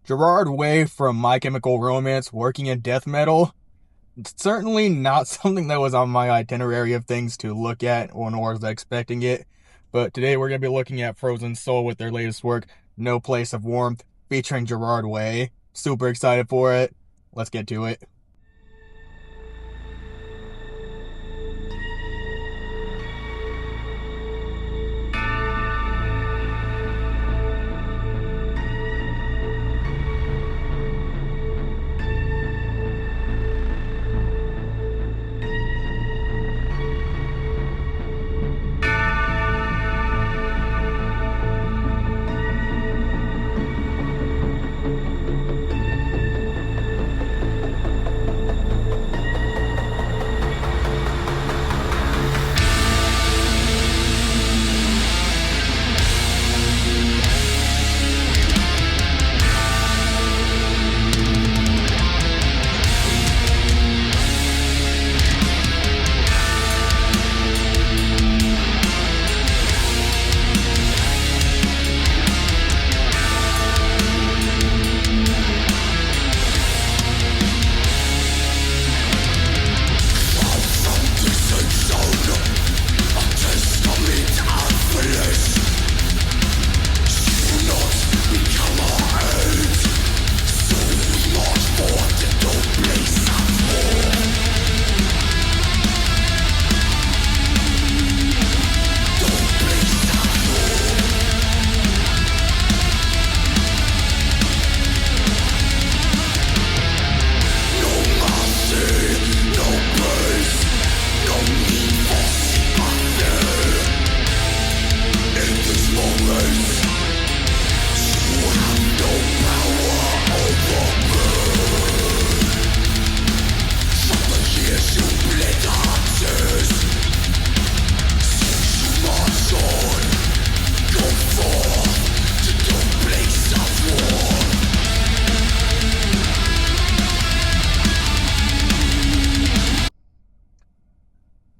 Gerard Way from My Chemical Romance working in death metal. It's certainly not something that was on my itinerary of things to look at or nor was I expecting it. But today we're going to be looking at Frozen Soul with their latest work, No Place of Warmth, featuring Gerard Way. Super excited for it. Let's get to it.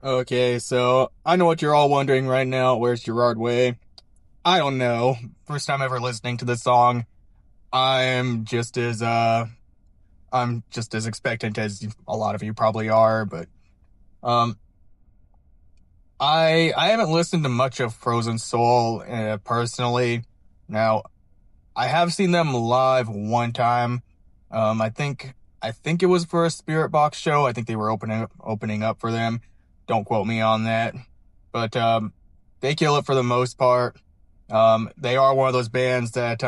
Okay, so I know what you're all wondering right now. Where's Gerard Way? I don't know. First time ever listening to this song. I'm just as I'm just as expectant as a lot of you probably are, but um I haven't listened to much of Frozen Soul personally. Now, I have seen them live one time. I think it was for a Spirit Box show. I think they were opening up for them. Don't quote me on that. But they kill it for the most part. They are one of those bands that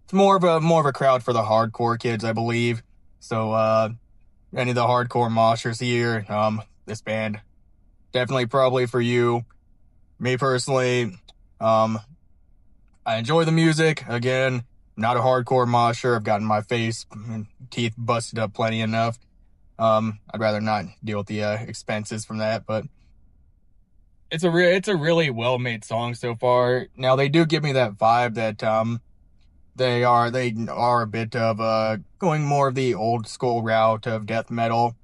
it's more of a crowd for the hardcore kids, I believe. So any of the hardcore moshers here, this band definitely probably for you. Me personally, I enjoy the music. Again, not a hardcore mosher. I've gotten my face and teeth busted up plenty enough. I'd rather not deal with the expenses from that, but it's a really well made song so far. Now they do give me that vibe that they are a bit of going more of the old school route of death metal.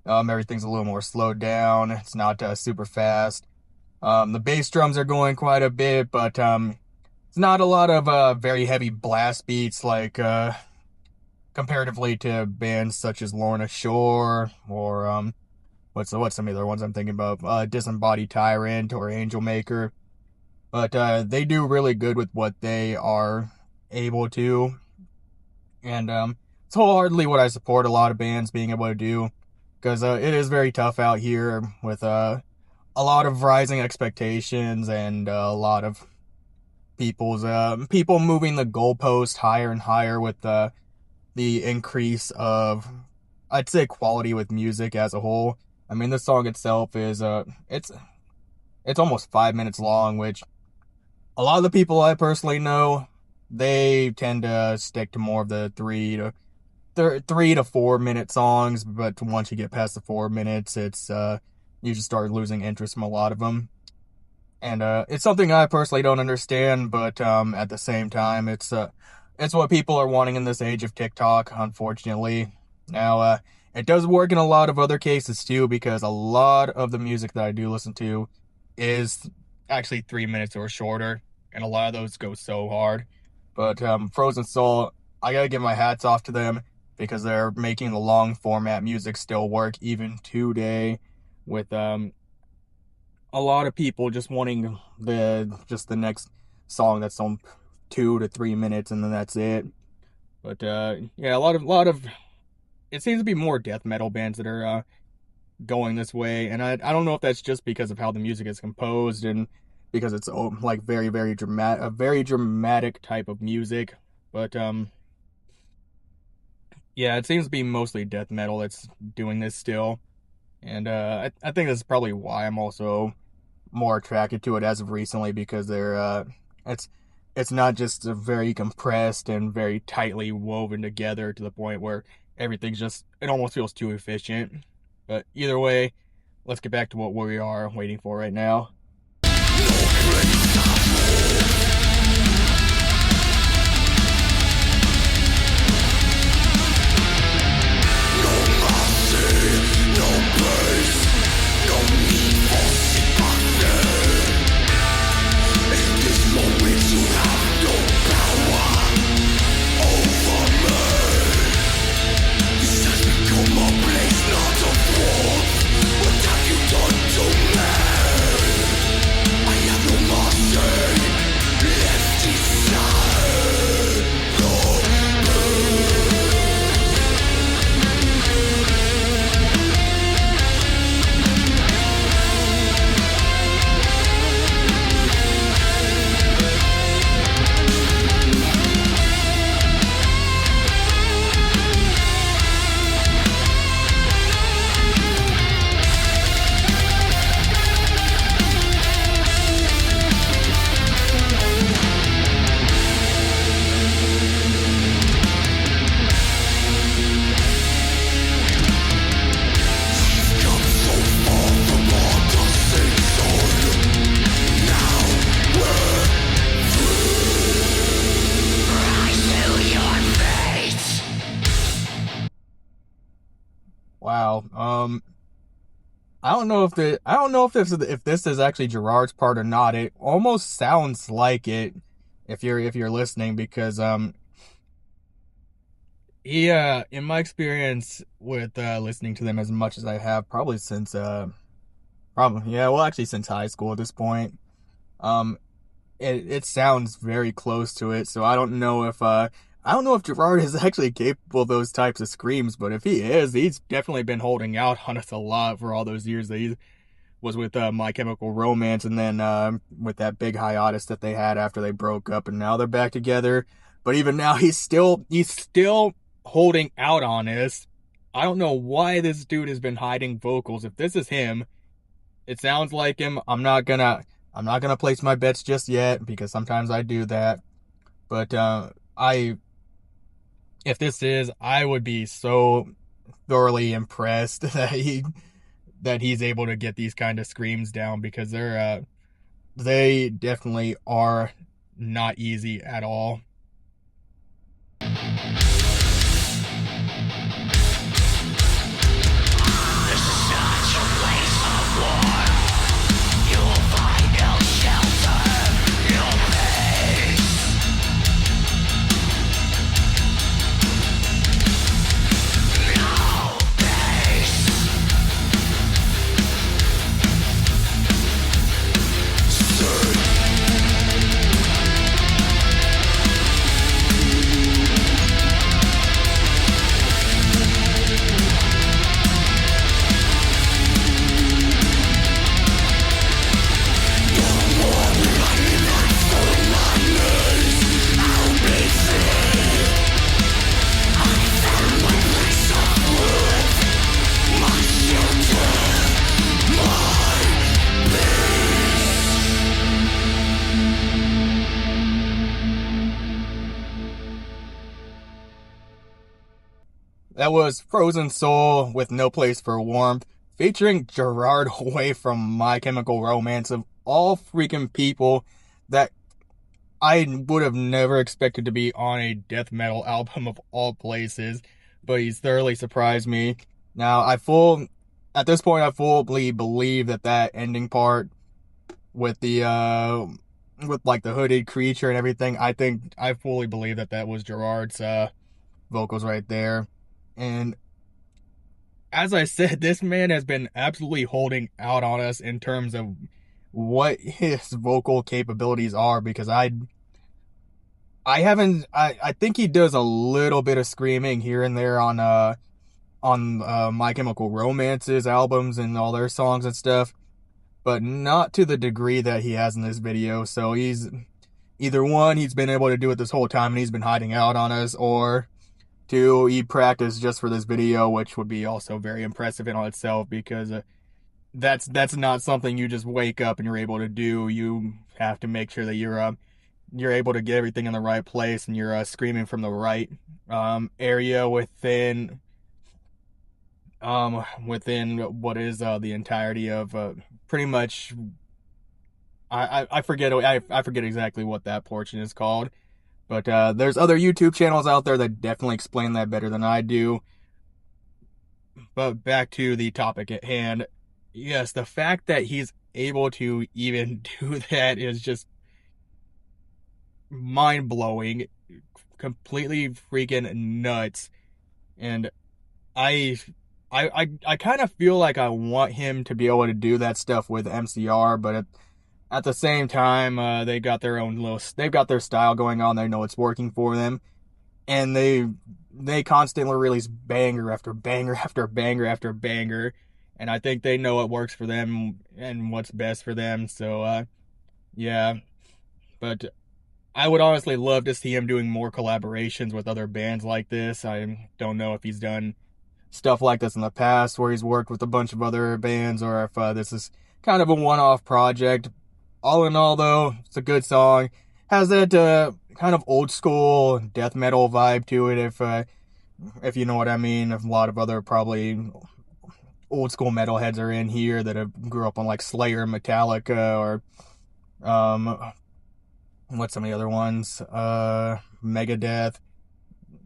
Everything's a little more slowed down. It's not super fast. The bass drums are going quite a bit, but it's not a lot of very heavy blast beats like comparatively to bands such as Lorna Shore or what's some of the other ones I'm thinking about? Disembodied Tyrant or Angel Maker. But they do really good with what they are able to, and it's wholeheartedly what I support a lot of bands being able to do, because it is very tough out here with a lot of rising expectations and a lot of people moving the goalpost higher and higher with the increase of, I'd say, quality with music as a whole. I mean, the song itself is it's almost 5 minutes long, which a lot of the people I personally know, they tend to stick to more of the 3 to 4 minute songs. But once you get past the 4 minutes, it's you just start losing interest from a lot of them. And it's something I personally don't understand, but at the same time, it's what people are wanting in this age of TikTok, unfortunately. Now, it does work in a lot of other cases too, because a lot of the music that I do listen to is actually 3 minutes or shorter, and a lot of those go so hard. But Frozen Soul, I gotta give my hats off to them because they're making the long format music still work even today, with a lot of people just wanting the next song that's on 2 to 3 minutes and then that's it. But yeah, a lot of it seems to be more death metal bands that are going this way, and I don't know if that's just because of how the music is composed and because it's like very dramatic, a very dramatic type of music. But yeah, it seems to be mostly death metal that's doing this still, and I think that's probably why I'm also more attracted to it as of recently, because it's it's not just a very compressed and very tightly woven together to the point where everything's just, it almost feels too efficient. But either way, let's get back to what we are waiting for right now. Wow. I don't know if this is actually Gerard's part or not. It almost sounds like it if you're listening, because he in my experience with listening to them as much as I have, probably since probably, yeah, well, actually since high school at this point, um it sounds very close to it. So I don't know if Gerard is actually capable of those types of screams, but if he is, he's definitely been holding out on us a lot for all those years that he was with My Chemical Romance, and then with that big hiatus that they had after they broke up, and now they're back together. But even now, he's still holding out on us. I don't know why this dude has been hiding vocals. If this is him, it sounds like him. I'm not gonna place my bets just yet, because sometimes I do that. But I if this is, I would be so thoroughly impressed that he's able to get these kind of screams down, because they definitely are not easy at all. That was Frozen Soul with No Place for Warmth, featuring Gerard Way from My Chemical Romance, of all freaking people that I would have never expected to be on a death metal album of all places, but he's thoroughly surprised me. Now, at this point, I fully believe that ending part with with like the hooded creature and everything, I fully believe that that was Gerard's vocals right there. And as I said, this man has been absolutely holding out on us in terms of what his vocal capabilities are, because I think he does a little bit of screaming here and there on My Chemical Romance's albums and all their songs and stuff, but not to the degree that he has in this video. So he's either one, he's been able to do it this whole time and he's been hiding out on us, or two, he practiced just for this video, which would be also very impressive in on itself, because that's not something you just wake up and you're able to do. You have to make sure that you're able to get everything in the right place and you're screaming from the right area within what is the entirety of pretty much. I forget I forget exactly what that portion is called, but there's other YouTube channels out there that definitely explain that better than I do. But back to the topic at hand. Yes, the fact that he's able to even do that is just mind blowing, completely freaking nuts. And I I kind of feel like I want him to be able to do that stuff with MCR, but at the same time, they've got their style going on. They know it's working for them, and they constantly release banger after banger after banger after banger, and I think they know what works for them and what's best for them. So yeah, but I would honestly love to see him doing more collaborations with other bands like this. I don't know if he's done stuff like this in the past where he's worked with a bunch of other bands, or if this is kind of a one-off project. All in all, though, it's a good song. Has that kind of old school death metal vibe to it, if you know what I mean. A lot of other probably old school metalheads are in here that have grew up on like Slayer, Metallica, or what's some of the other ones? Megadeth.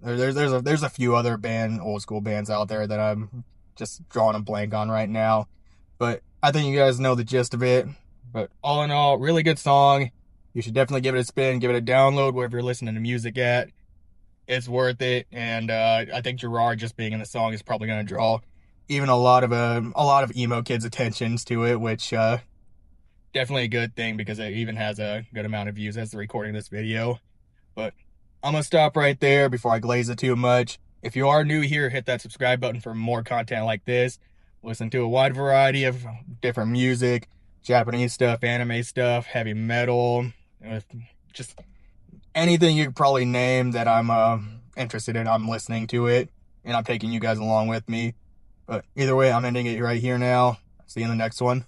There's a few other old school bands out there that I'm just drawing a blank on right now, but I think you guys know the gist of it. But all in all, really good song. You should definitely give it a spin, give it a download wherever you're listening to music at. It's worth it, and I think Gerard just being in the song is probably going to draw even a lot of emo kids' attentions to it, which definitely a good thing, because it even has a good amount of views as the recording of this video. But I'm going to stop right there before I glaze it too much. If you are new here, hit that subscribe button for more content like this. Listen to a wide variety of different music, Japanese stuff, anime stuff, heavy metal, just anything you could probably name that I'm interested in. I'm listening to it, and I'm taking you guys along with me. But either way, I'm ending it right here now. See you in the next one.